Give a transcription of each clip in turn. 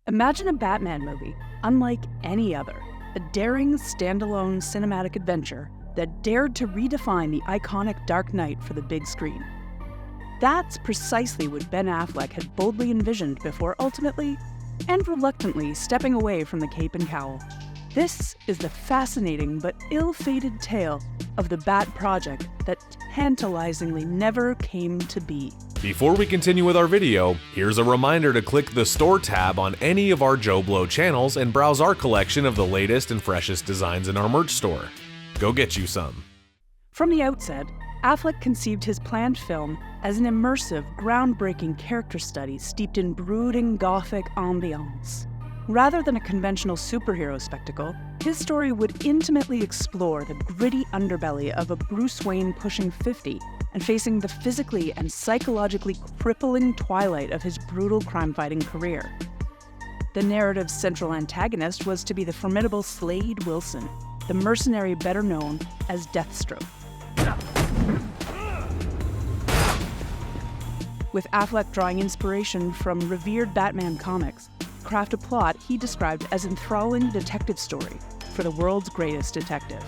Imagine a Batman movie, unlike any other, a daring, standalone cinematic adventure that dared to redefine the iconic Dark Knight for the big screen. That's precisely what Ben Affleck had boldly envisioned before ultimately, and reluctantly, stepping away from the cape and cowl. This is the fascinating but ill-fated tale of the Bat Project that tantalizingly never came to be. Before we continue with our video, here's a reminder to click the Store tab on any of our JoBlo channels and browse our collection of the latest and freshest designs in our merch store. Go get you some. From the outset, Affleck conceived his planned film as an immersive, groundbreaking character study steeped in brooding Gothic ambiance. Rather than a conventional superhero spectacle, his story would intimately explore the gritty underbelly of a Bruce Wayne pushing 50 and facing the physically and psychologically crippling twilight of his brutal crime-fighting career. The narrative's central antagonist was to be the formidable Slade Wilson, the mercenary better known as Deathstroke. With Affleck drawing inspiration from revered Batman comics, craft a plot he described as enthralling detective story for the world's greatest detective.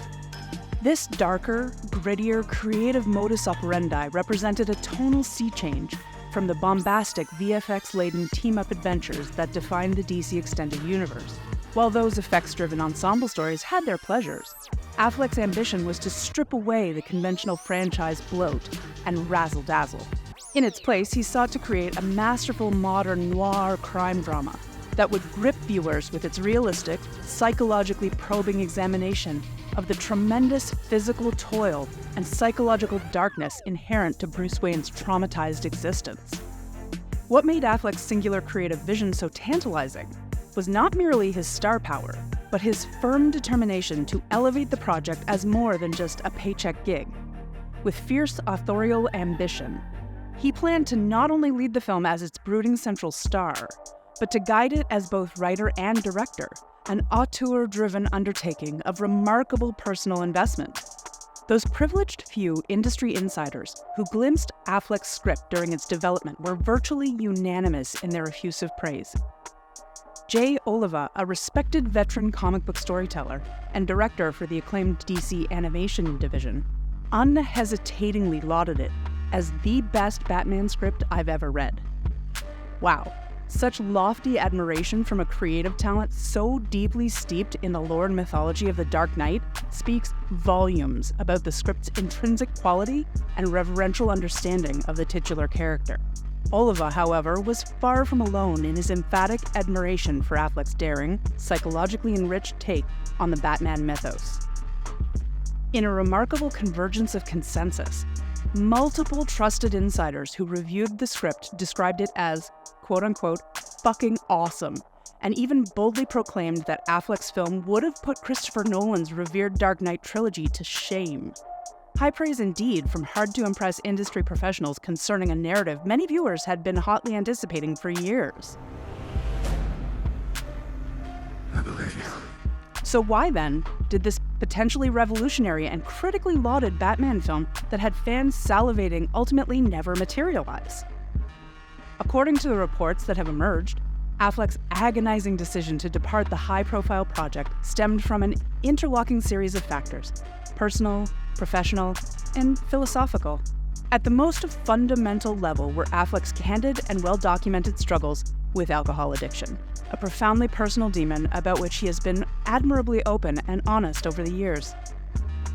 This darker, grittier, creative modus operandi represented a tonal sea change from the bombastic, VFX-laden team-up adventures that defined the DC Extended Universe. While those effects-driven ensemble stories had their pleasures, Affleck's ambition was to strip away the conventional franchise bloat and razzle-dazzle. In its place, he sought to create a masterful modern noir crime drama that would grip viewers with its realistic, psychologically probing examination of the tremendous physical toil and psychological darkness inherent to Bruce Wayne's traumatized existence. What made Affleck's singular creative vision so tantalizing was not merely his star power, but his firm determination to elevate the project as more than just a paycheck gig. With fierce authorial ambition, he planned to not only lead the film as its brooding central star, but to guide it as both writer and director, an auteur-driven undertaking of remarkable personal investment. Those privileged few industry insiders who glimpsed Affleck's script during its development were virtually unanimous in their effusive praise. Jay Oliva, a respected veteran comic book storyteller and director for the acclaimed DC animation division, unhesitatingly lauded it as the best Batman script I've ever read. Wow. Such lofty admiration from a creative talent so deeply steeped in the lore and mythology of the Dark Knight speaks volumes about the script's intrinsic quality and reverential understanding of the titular character. Oliva, however, was far from alone in his emphatic admiration for Affleck's daring, psychologically enriched take on the Batman mythos. In a remarkable convergence of consensus, multiple trusted insiders who reviewed the script described it as quote-unquote, fucking awesome, and even boldly proclaimed that Affleck's film would have put Christopher Nolan's revered Dark Knight trilogy to shame. High praise indeed from hard-to-impress industry professionals concerning a narrative many viewers had been hotly anticipating for years. I believe you. So why, then, did this potentially revolutionary and critically lauded Batman film that had fans salivating ultimately never materialize? According to the reports that have emerged, Affleck's agonizing decision to depart the high-profile project stemmed from an interlocking series of factors: personal, professional, and philosophical. At the most fundamental level were Affleck's candid and well-documented struggles with alcohol addiction, a profoundly personal demon about which he has been admirably open and honest over the years.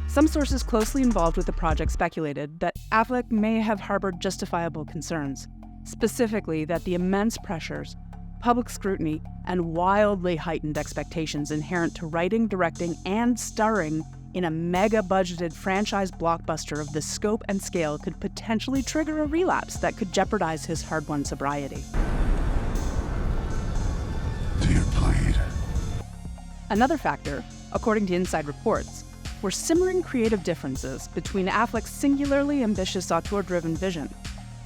Some sources closely involved with the project speculated that Affleck may have harbored justifiable concerns, specifically that the immense pressures, public scrutiny, and wildly heightened expectations inherent to writing, directing, and starring in a mega-budgeted franchise blockbuster of this scope and scale could potentially trigger a relapse that could jeopardize his hard-won sobriety. To your blade. Another factor, according to inside reports, were simmering creative differences between Affleck's singularly ambitious auteur-driven vision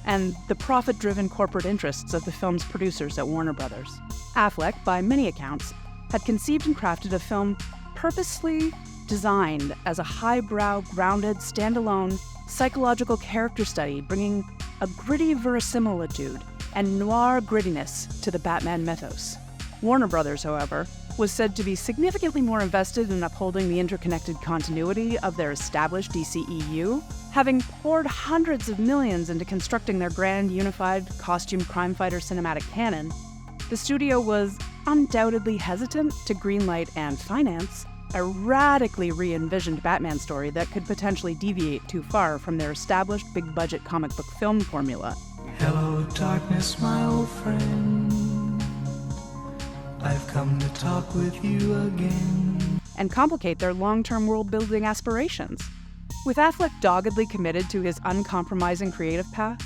and the profit-driven corporate interests of the film's producers at Warner Brothers. Affleck, by many accounts, had conceived and crafted a film purposely designed as a highbrow, grounded, standalone, psychological character study, bringing a gritty verisimilitude and noir grittiness to the Batman mythos. Warner Brothers, however, was said to be significantly more invested in upholding the interconnected continuity of their established DCEU, having poured hundreds of millions into constructing their grand, unified, costume crime fighter cinematic canon. The studio was undoubtedly hesitant to greenlight and finance a radically re-envisioned Batman story that could potentially deviate too far from their established big-budget comic book film formula. Hello, darkness, my old friend. I've come to talk with you again. And complicate their long-term world-building aspirations. With Affleck doggedly committed to his uncompromising creative path,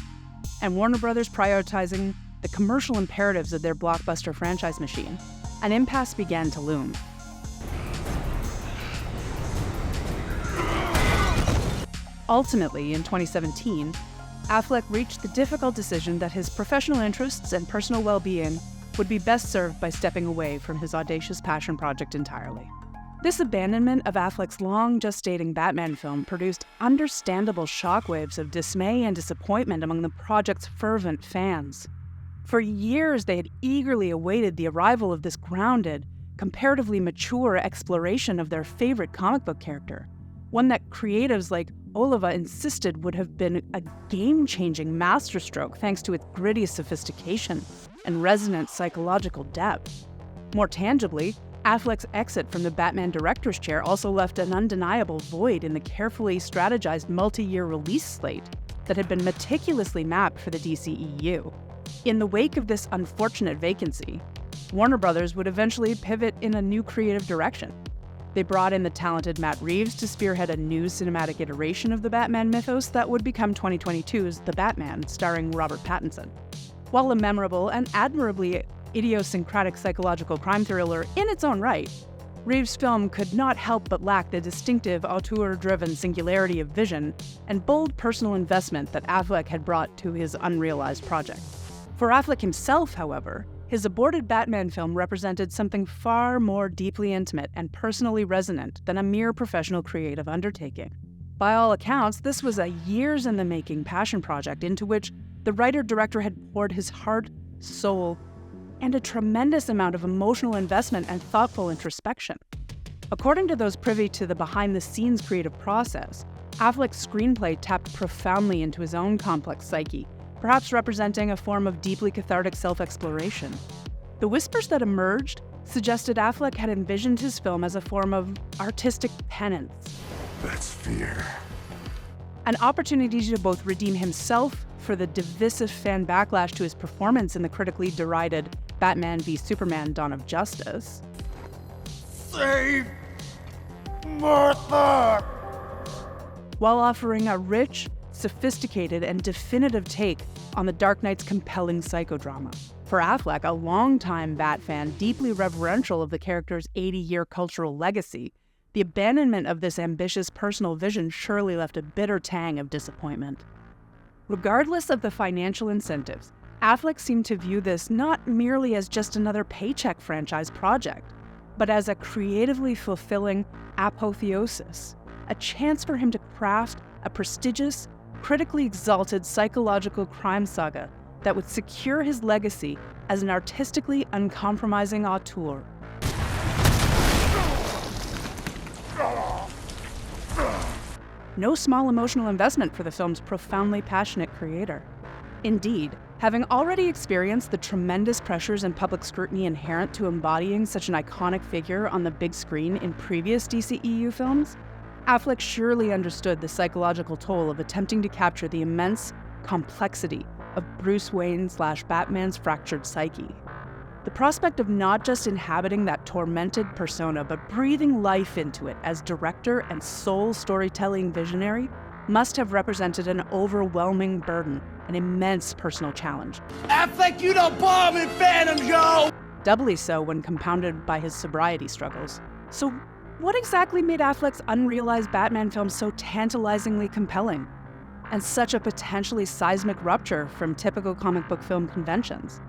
and Warner Brothers prioritizing the commercial imperatives of their blockbuster franchise machine, an impasse began to loom. Ultimately, in 2017, Affleck reached the difficult decision that his professional interests and personal well-being would be best served by stepping away from his audacious passion project entirely. This abandonment of Affleck's long-gestating Batman film produced understandable shockwaves of dismay and disappointment among the project's fervent fans. For years, they had eagerly awaited the arrival of this grounded, comparatively mature exploration of their favorite comic book character, one that creatives like Oliva insisted would have been a game-changing masterstroke thanks to its gritty sophistication and resonant psychological depth. More tangibly, Affleck's exit from the Batman director's chair also left an undeniable void in the carefully strategized multi-year release slate that had been meticulously mapped for the DCEU. In the wake of this unfortunate vacancy, Warner Brothers would eventually pivot in a new creative direction. They brought in the talented Matt Reeves to spearhead a new cinematic iteration of the Batman mythos that would become 2022's The Batman, starring Robert Pattinson. While a memorable and admirably idiosyncratic psychological crime thriller in its own right, Reeves' film could not help but lack the distinctive auteur-driven singularity of vision and bold personal investment that Affleck had brought to his unrealized project. For Affleck himself, however, his aborted Batman film represented something far more deeply intimate and personally resonant than a mere professional creative undertaking. By all accounts, this was a years-in-the-making passion project into which the writer-director had poured his heart, soul, and a tremendous amount of emotional investment and thoughtful introspection. According to those privy to the behind-the-scenes creative process, Affleck's screenplay tapped profoundly into his own complex psyche, perhaps representing a form of deeply cathartic self-exploration. The whispers that emerged suggested Affleck had envisioned his film as a form of artistic penance. That's fear. An opportunity to both redeem himself for the divisive fan backlash to his performance in the critically derided Batman v Superman: Dawn of Justice. Save Martha! While offering a rich, sophisticated, and definitive take on the Dark Knight's compelling psychodrama. For Affleck, a longtime Bat fan deeply reverential of the character's 80-year cultural legacy, the abandonment of this ambitious personal vision surely left a bitter tang of disappointment. Regardless of the financial incentives, Affleck seemed to view this not merely as just another paycheck franchise project, but as a creatively fulfilling apotheosis, a chance for him to craft a prestigious, critically exalted psychological crime saga that would secure his legacy as an artistically uncompromising auteur. No small emotional investment for the film's profoundly passionate creator. Indeed, having already experienced the tremendous pressures and public scrutiny inherent to embodying such an iconic figure on the big screen in previous DCEU films, Affleck surely understood the psychological toll of attempting to capture the immense complexity of Bruce Wayne/Batman's fractured psyche. The prospect of not just inhabiting that tormented persona, but breathing life into it as director and sole storytelling visionary must have represented an overwhelming burden, an immense personal challenge. Affleck, you don't bomb in Phantom, Joe! Doubly so when compounded by his sobriety struggles. So, what exactly made Affleck's unrealized Batman film so tantalizingly compelling, and such a potentially seismic rupture from typical comic book film conventions?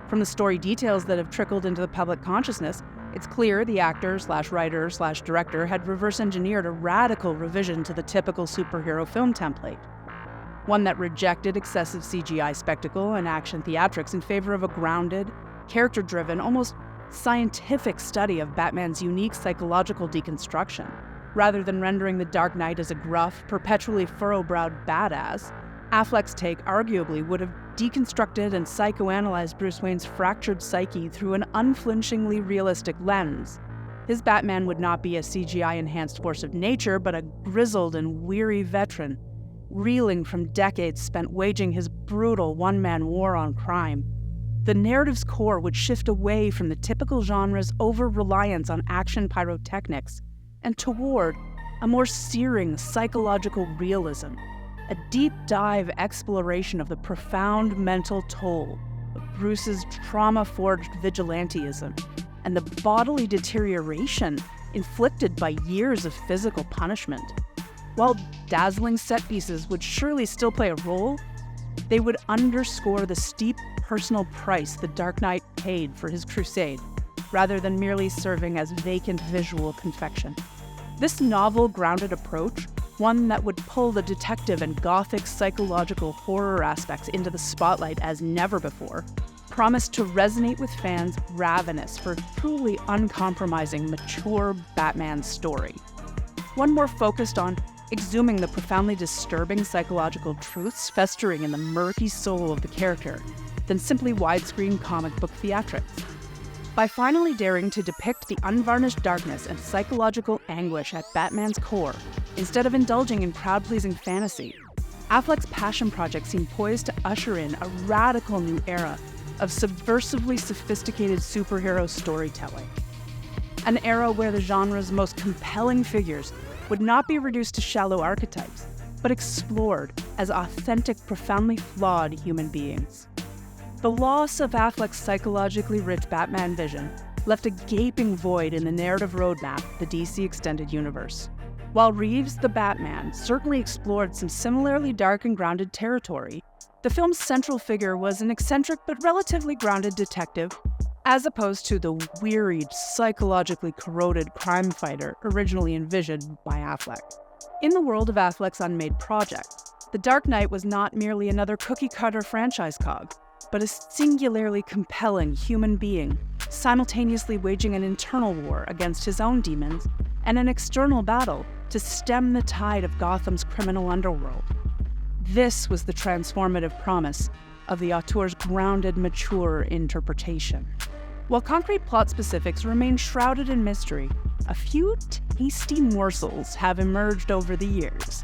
From the story details that have trickled into the public consciousness, it's clear the actor/writer/director had reverse-engineered a radical revision to the typical superhero film template, one that rejected excessive CGI spectacle and action theatrics in favor of a grounded, character-driven, almost scientific study of Batman's unique psychological deconstruction. Rather than rendering the Dark Knight as a gruff, perpetually furrow-browed badass, Affleck's take arguably would have deconstructed and psychoanalyzed Bruce Wayne's fractured psyche through an unflinchingly realistic lens. His Batman would not be a CGI-enhanced force of nature, but a grizzled and weary veteran, reeling from decades spent waging his brutal one-man war on crime. The narrative's core would shift away from the typical genre's over-reliance on action pyrotechnics and toward a more searing psychological realism, a deep-dive exploration of the profound mental toll of Bruce's trauma-forged vigilantism and the bodily deterioration inflicted by years of physical punishment. While dazzling set pieces would surely still play a role, they would underscore the steep personal price the Dark Knight paid for his crusade, rather than merely serving as vacant visual confection. This novel-grounded approach, one that would pull the detective and gothic psychological horror aspects into the spotlight as never before, promised to resonate with fans ravenous for truly uncompromising, mature Batman story. One more focused on exhuming the profoundly disturbing psychological truths festering in the murky soul of the character than simply widescreen comic book theatrics. By finally daring to depict the unvarnished darkness and psychological anguish at Batman's core, instead of indulging in crowd-pleasing fantasy, Affleck's passion project seemed poised to usher in a radical new era of subversively sophisticated superhero storytelling. An era where the genre's most compelling figures would not be reduced to shallow archetypes, but explored as authentic, profoundly flawed human beings. The loss of Affleck's psychologically rich Batman vision left a gaping void in the narrative roadmap of the DC Extended Universe. While Reeves' The Batman certainly explored some similarly dark and grounded territory, the film's central figure was an eccentric but relatively grounded detective, as opposed to the wearied, psychologically corroded crime fighter originally envisioned by Affleck. In the world of Affleck's unmade project, The Dark Knight was not merely another cookie-cutter franchise cog, but a singularly compelling human being, simultaneously waging an internal war against his own demons and an external battle to stem the tide of Gotham's criminal underworld. This was the transformative promise of the auteur's grounded, mature interpretation. While concrete plot specifics remain shrouded in mystery, a few tasty morsels have emerged over the years.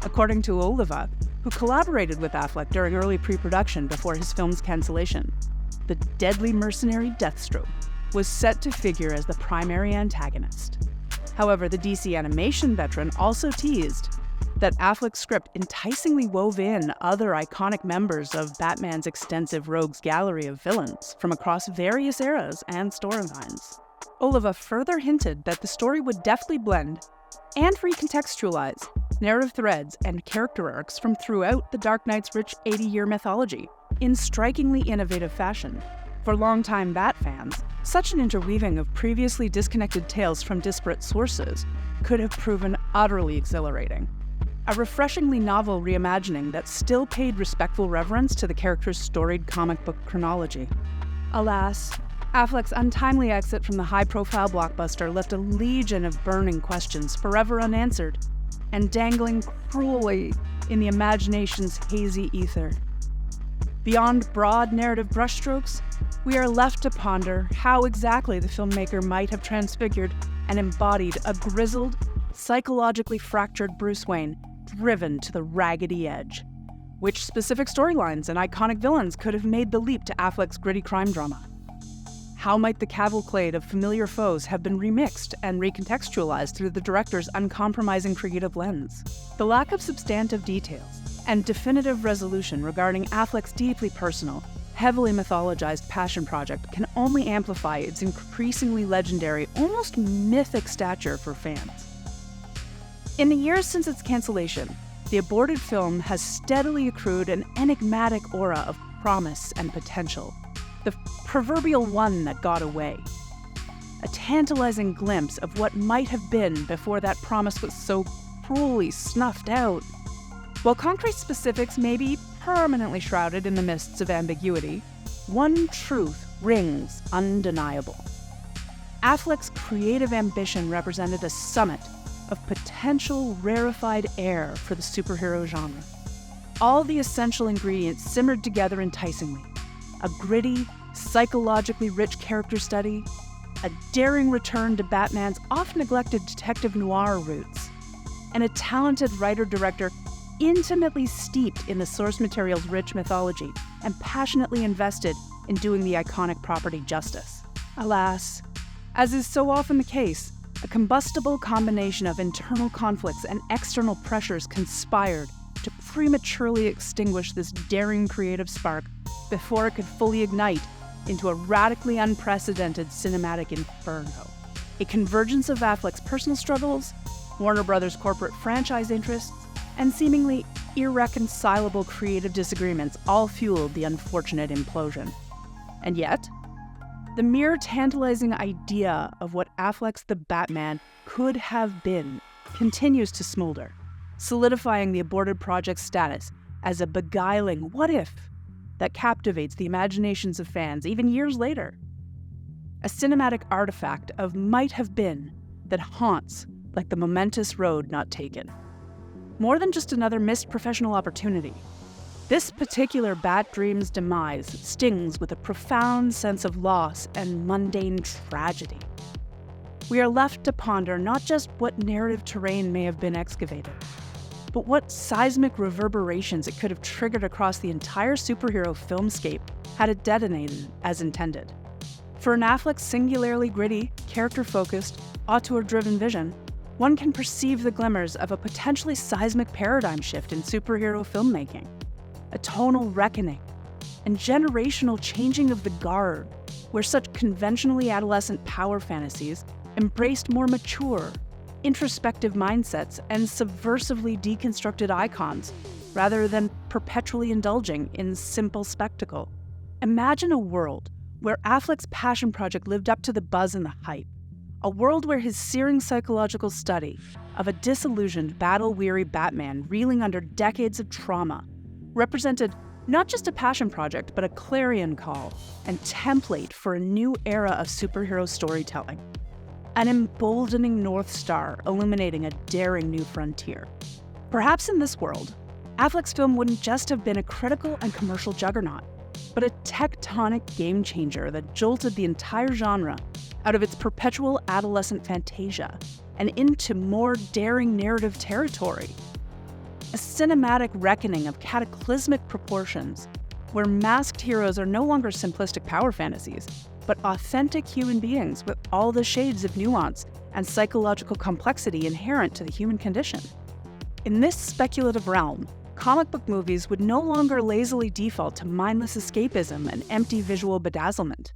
According to Oliva, who collaborated with Affleck during early pre-production before his film's cancellation, the deadly mercenary Deathstroke was set to figure as the primary antagonist. However, the DC animation veteran also teased that Affleck's script enticingly wove in other iconic members of Batman's extensive rogues gallery of villains from across various eras and storylines. Oliva further hinted that the story would deftly blend and recontextualize narrative threads and character arcs from throughout the Dark Knight's rich 80-year mythology in strikingly innovative fashion. For longtime Bat fans, such an interweaving of previously disconnected tales from disparate sources could have proven utterly exhilarating. A refreshingly novel reimagining that still paid respectful reverence to the character's storied comic book chronology. Alas, Affleck's untimely exit from the high-profile blockbuster left a legion of burning questions forever unanswered and dangling cruelly in the imagination's hazy ether. Beyond broad narrative brushstrokes, we are left to ponder how exactly the filmmaker might have transfigured and embodied a grizzled, psychologically fractured Bruce Wayne driven to the raggedy edge. Which specific storylines and iconic villains could have made the leap to Affleck's gritty crime drama? How might the cavalcade of familiar foes have been remixed and recontextualized through the director's uncompromising creative lens? The lack of substantive details and definitive resolution regarding Affleck's deeply personal, heavily mythologized passion project can only amplify its increasingly legendary, almost mythic stature for fans. In the years since its cancellation, the aborted film has steadily accrued an enigmatic aura of promise and potential. The proverbial one that got away. A tantalizing glimpse of what might have been before that promise was so cruelly snuffed out. While concrete specifics may be permanently shrouded in the mists of ambiguity, one truth rings undeniable. Affleck's creative ambition represented a summit of potential rarefied air for the superhero genre. All the essential ingredients simmered together enticingly. A gritty, psychologically rich character study, a daring return to Batman's oft-neglected detective noir roots, and a talented writer-director intimately steeped in the source material's rich mythology and passionately invested in doing the iconic property justice. Alas, as is so often the case, a combustible combination of internal conflicts and external pressures conspired to prematurely extinguish this daring creative spark before it could fully ignite into a radically unprecedented cinematic inferno. A convergence of Affleck's personal struggles, Warner Brothers' corporate franchise interests, and seemingly irreconcilable creative disagreements all fueled the unfortunate implosion. And yet, the mere tantalizing idea of what Affleck's The Batman could have been continues to smolder, solidifying the aborted project's status as a beguiling what-if that captivates the imaginations of fans even years later. A cinematic artifact of might-have-been that haunts like the momentous road not taken. More than just another missed professional opportunity, this particular Bat Dream's demise stings with a profound sense of loss and mundane tragedy. We are left to ponder not just what narrative terrain may have been excavated, but what seismic reverberations it could have triggered across the entire superhero filmscape had it detonated as intended. For an Affleck's singularly gritty, character-focused, auteur-driven vision, one can perceive the glimmers of a potentially seismic paradigm shift in superhero filmmaking, a tonal reckoning, and generational changing of the guard, where such conventionally adolescent power fantasies embraced more mature, introspective mindsets and subversively deconstructed icons, rather than perpetually indulging in simple spectacle. Imagine a world where Affleck's passion project lived up to the buzz and the hype. A world where his searing psychological study of a disillusioned, battle-weary Batman reeling under decades of trauma represented not just a passion project, but a clarion call and template for a new era of superhero storytelling. An emboldening North Star illuminating a daring new frontier. Perhaps in this world, Affleck's film wouldn't just have been a critical and commercial juggernaut, but a tectonic game changer that jolted the entire genre out of its perpetual adolescent fantasia and into more daring narrative territory. A cinematic reckoning of cataclysmic proportions, where masked heroes are no longer simplistic power fantasies, but authentic human beings with all the shades of nuance and psychological complexity inherent to the human condition. In this speculative realm, comic book movies would no longer lazily default to mindless escapism and empty visual bedazzlement.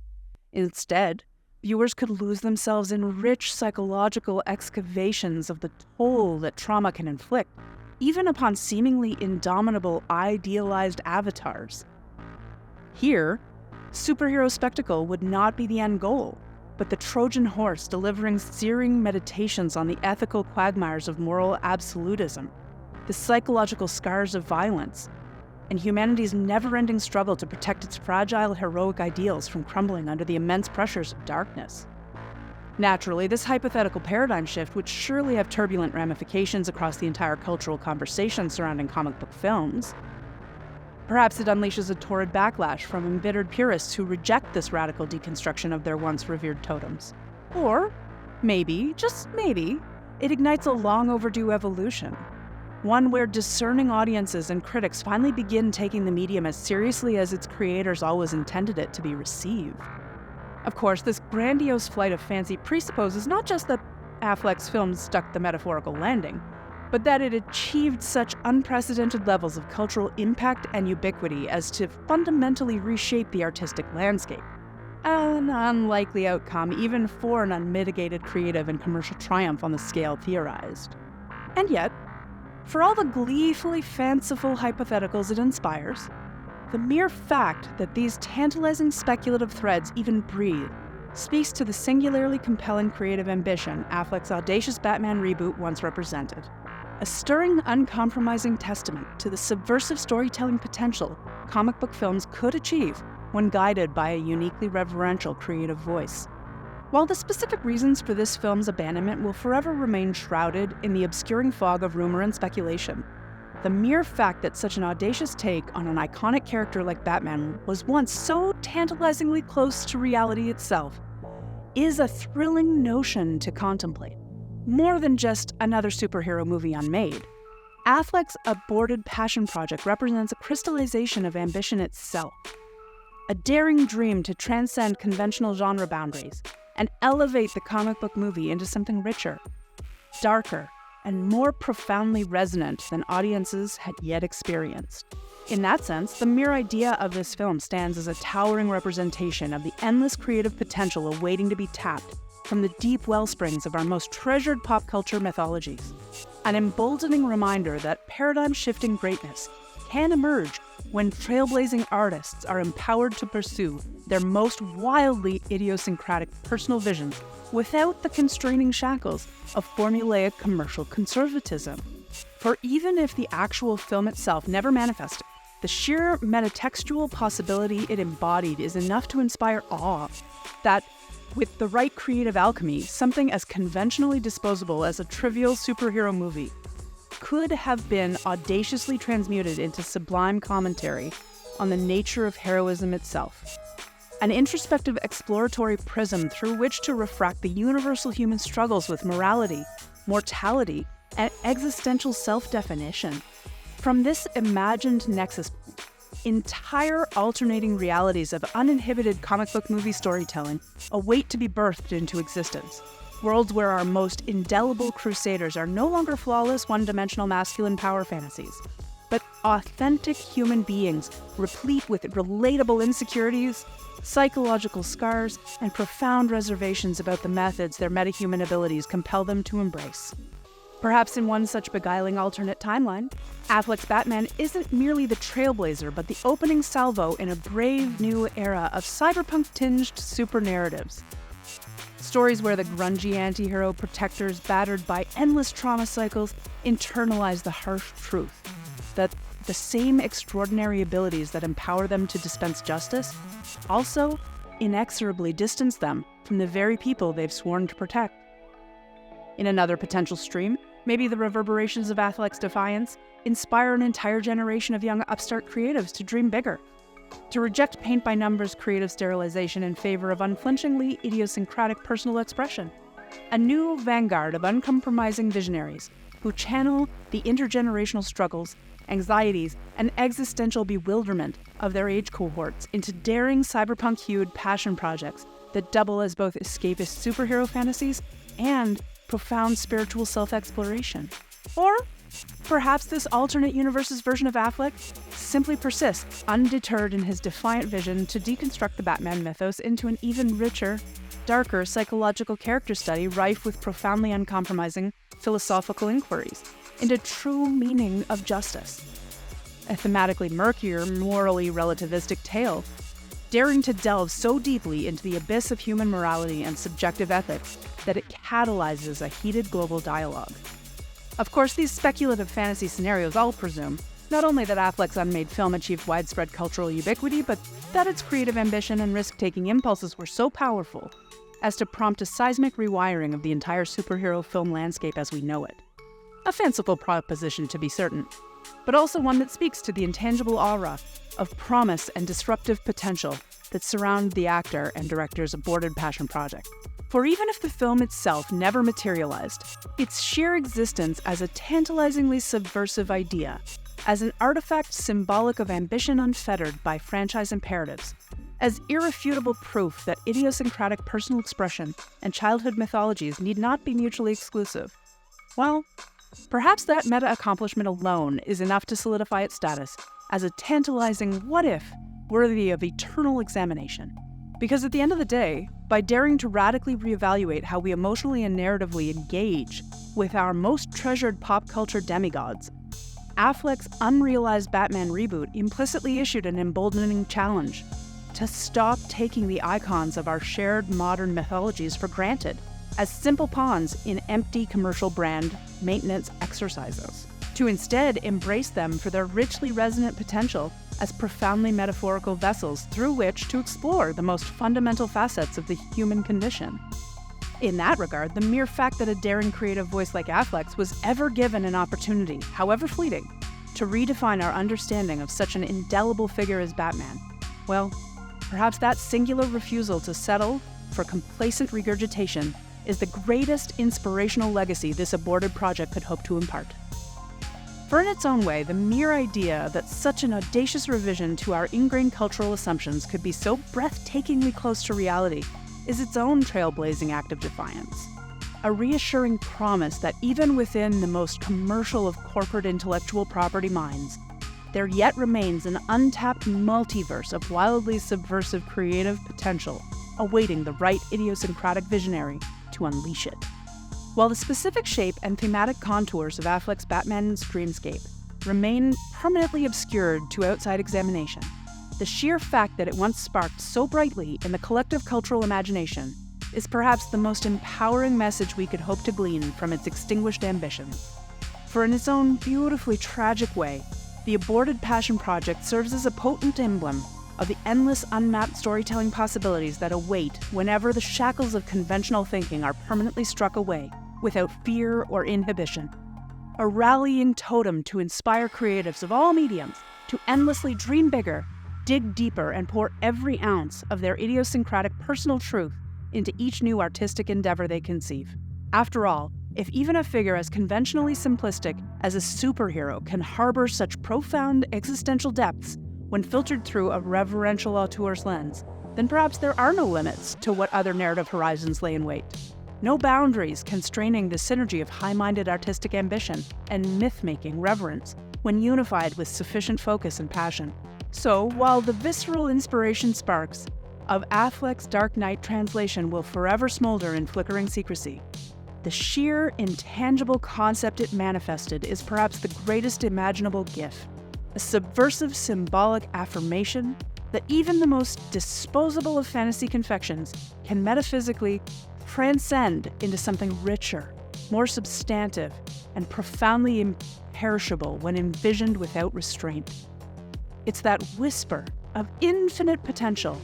Instead, viewers could lose themselves in rich psychological excavations of the toll that trauma can inflict, even upon seemingly indomitable, idealized avatars. Here, superhero spectacle would not be the end goal, but the Trojan horse delivering searing meditations on the ethical quagmires of moral absolutism, the psychological scars of violence, and humanity's never-ending struggle to protect its fragile, heroic ideals from crumbling under the immense pressures of darkness. Naturally, this hypothetical paradigm shift would surely have turbulent ramifications across the entire cultural conversation surrounding comic book films. Perhaps it unleashes a torrid backlash from embittered purists who reject this radical deconstruction of their once revered totems. Or, maybe, just maybe, it ignites a long overdue evolution. One where discerning audiences and critics finally begin taking the medium as seriously as its creators always intended it to be received. Of course, this grandiose flight of fancy presupposes not just that Affleck's film stuck the metaphorical landing, but that it achieved such unprecedented levels of cultural impact and ubiquity as to fundamentally reshape the artistic landscape. An unlikely outcome even for an unmitigated creative and commercial triumph on the scale theorized. And yet, for all the gleefully fanciful hypotheticals it inspires, the mere fact that these tantalizing speculative threads even breathe speaks to the singularly compelling creative ambition Affleck's audacious Batman reboot once represented. A stirring, uncompromising testament to the subversive storytelling potential comic book films could achieve when guided by a uniquely reverential creative voice. While the specific reasons for this film's abandonment will forever remain shrouded in the obscuring fog of rumor and speculation, the mere fact that such an audacious take on an iconic character like Batman was once so tantalizingly close to reality itself is a thrilling notion to contemplate. More than just another superhero movie unmade, Affleck's aborted passion project represents a crystallization of ambition itself, a daring dream to transcend conventional genre boundaries and elevate the comic book movie into something richer, darker, and more profoundly resonant than audiences had yet experienced. In that sense, the mere idea of this film stands as a towering representation of the endless creative potential awaiting to be tapped from the deep wellsprings of our most treasured pop culture mythologies. An emboldening reminder that paradigm-shifting greatness can emerge when trailblazing artists are empowered to pursue their most wildly idiosyncratic personal visions without the constraining shackles of formulaic commercial conservatism. For even if the actual film itself never manifested, the sheer metatextual possibility it embodied is enough to inspire awe that, with the right creative alchemy, something as conventionally disposable as a trivial superhero movie could have been audaciously transmuted into sublime commentary on the nature of heroism itself. An introspective exploratory prism through which to refract the universal human struggles with morality, mortality, and existential self-definition. From this imagined nexus, entire alternating realities of uninhibited comic book movie storytelling await to be birthed into existence. Worlds where our most indelible crusaders are no longer flawless, one-dimensional masculine power fantasies, but authentic human beings replete with relatable insecurities, psychological scars, and profound reservations about the methods their metahuman abilities compel them to embrace. Perhaps in one such beguiling alternate timeline, Affleck's Batman isn't merely the trailblazer, but the opening salvo in a brave new era of cyberpunk-tinged super narratives. Stories where the grungy anti-hero protectors, battered by endless trauma cycles, internalize the harsh truth that the same extraordinary abilities that empower them to dispense justice also inexorably distance them from the very people they've sworn to protect. In another potential stream, maybe the reverberations of Affleck's defiance inspire an entire generation of young upstart creatives to dream bigger, to reject paint-by-numbers creative sterilization in favor of unflinchingly idiosyncratic personal expression. A new vanguard of uncompromising visionaries who channel the intergenerational struggles, anxieties, and existential bewilderment of their age cohorts into daring cyberpunk-hued passion projects that double as both escapist superhero fantasies and profound spiritual self-exploration. Or perhaps this alternate universe's version of Affleck simply persists, undeterred in his defiant vision to deconstruct the Batman mythos into an even richer, darker psychological character study rife with profoundly uncompromising philosophical inquiries into true meaning of justice. A thematically murkier, morally relativistic tale, daring to delve so deeply into the abyss of human morality and subjective ethics that it catalyzes a heated global dialogue. Of course, these speculative fantasy scenarios all presume not only that Affleck's unmade film achieved widespread cultural ubiquity, but that its creative ambition and risk-taking impulses were so powerful as to prompt a seismic rewiring of the entire superhero film landscape as we know it. A fanciful proposition, to be certain, but also one that speaks to the intangible aura of promise and disruptive potential that surround the actor and director's aborted passion project. For even if the film itself never materialized, its sheer existence as a tantalizingly subversive idea, as an artifact symbolic of ambition unfettered by franchise imperatives, as irrefutable proof that idiosyncratic personal expression and childhood mythologies need not be mutually exclusive, well, perhaps that meta-accomplishment alone is enough to solidify its status as a tantalizing what-if worthy of eternal examination. Because at the end of the day, by daring to radically reevaluate how we emotionally and narratively engage with our most treasured pop culture demigods, Affleck's unrealized Batman reboot implicitly issued an emboldening challenge to stop taking the icons of our shared modern mythologies for granted as simple pawns in empty commercial brand maintenance exercises, to instead embrace them for their richly resonant potential as profoundly metaphorical vessels through which to explore the most fundamental facets of the human condition. In that regard, the mere fact that a daring creative voice like Affleck's was ever given an opportunity, however fleeting, to redefine our understanding of such an indelible figure as Batman, well, perhaps that singular refusal to settle for complacent regurgitation is the greatest inspirational legacy this aborted project could hope to impart. For in its own way, the mere idea that such an audacious revision to our ingrained cultural assumptions could be so breathtakingly close to reality is its own trailblazing act of defiance. A reassuring promise that even within the most commercial of corporate intellectual property minds, there yet remains an untapped multiverse of wildly subversive creative potential awaiting the right idiosyncratic visionary to unleash it. While the specific shape and thematic contours of Affleck's Batman's dreamscape remain permanently obscured to outside examination, the sheer fact that it once sparked so brightly in the collective cultural imagination is perhaps the most empowering message we could hope to glean from its extinguished ambitions. For in its own beautifully tragic way, the aborted passion project serves as a potent emblem of the endless unmapped storytelling possibilities that await whenever the shackles of conventional thinking are permanently struck away without fear or inhibition. A rallying totem to inspire creatives of all mediums to endlessly dream bigger, dig deeper, and pour every ounce of their idiosyncratic personal truth into each new artistic endeavor they conceive. After all, if even a figure as conventionally simplistic as a superhero can harbor such profound existential depths when filtered through a reverential auteur's lens, then perhaps there are no limits to what other narrative horizons lay in wait. No boundaries constraining the synergy of high-minded artistic ambition and myth-making reverence when unified with sufficient focus and passion. So, while the visceral inspiration sparks of Affleck's Dark Knight translation will forever smolder in flickering secrecy, the sheer, intangible concept it manifested is perhaps the greatest imaginable gift, a subversive symbolic affirmation that even the most disposable of fantasy confections can metaphysically transcend into something richer, more substantive, and profoundly imperishable when envisioned without restraint. It's that whisper of infinite potential,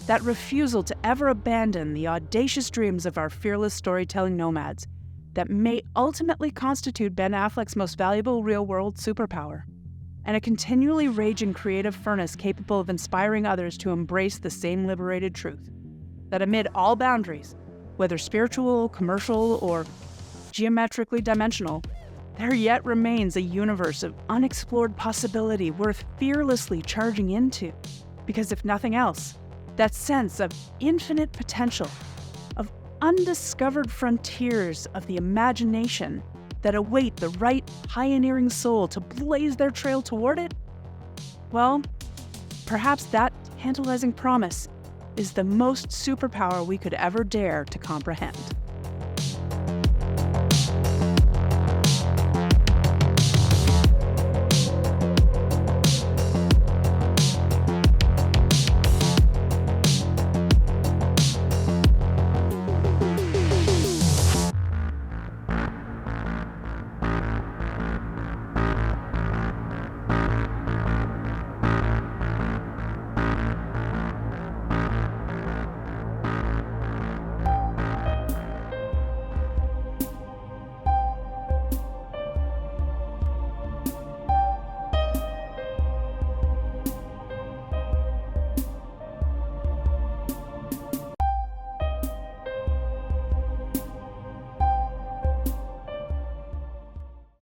that refusal to ever abandon the audacious dreams of our fearless storytelling nomads, that may ultimately constitute Ben Affleck's most valuable real-world superpower, and a continually raging creative furnace capable of inspiring others to embrace the same liberated truth, that amid all boundaries, whether spiritual, commercial, or geometrically dimensional, there yet remains a universe of unexplored possibility worth fearlessly charging into, because if nothing else, that sense of infinite potential, of undiscovered frontiers of the imagination that await the right pioneering soul to blaze their trail toward it, well, perhaps that tantalizing promise is the most superpower we could ever dare to comprehend.